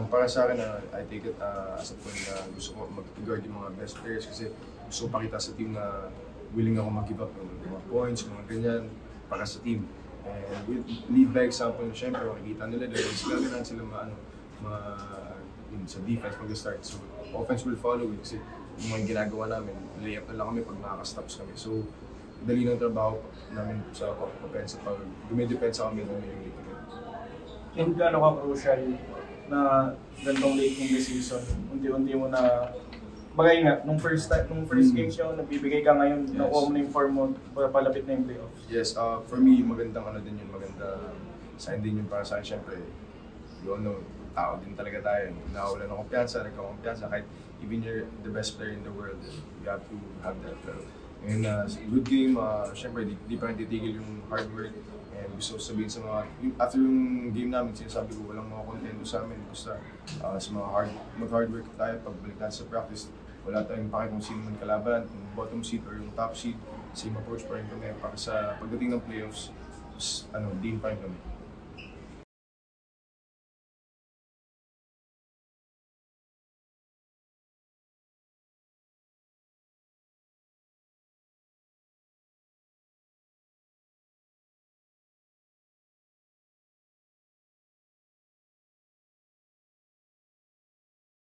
Para sa akin, I take it as a point na gusto ko mag-guard yung mga best players kasi gusto ko pakita sa team na willing ako mag-give up ng mga points, mga ganyan, para sa team. And with lead by example, syempre, makikita nila dahil sila sila sa defense mag-start. So, offense will follow it kasi yung mga ginagawa namin, layup na lang kami pag nakaka-stops kami. So, dali ng trabaho namin sa offense pag dumidepensa kami ng yung dito. And gaano ka-crucial na gantong late in the season, unti-unti mo na bagay nga, nung first games nyo, nagbibigay ka ngayon, yes. Nakuha mo na yung form mo, palapit na yung playoffs. Yes, for me, magandang din yun, maganda sign din yun para sa akin. Siyempre, you all know, tao din talaga tayo. Nakawala ng kumpiyansa, nagkakumpiyansa, kahit even you're the best player in the world, you have to have that. Pero, ngayon, good game, siyempre, di pa rin titigil yung hard work. And gusto ko sabihin sa mga, after yung game namin, sinasabi ko walang mga contento sa amin. Basta sa mga mag-hard work tayo, pagbalik natin sa practice, wala tayong pake kung sino man kalaban, kung bottom seed or yung top seed, same approach pa rin kami para sa pagdating ng playoffs, din pa rin kami.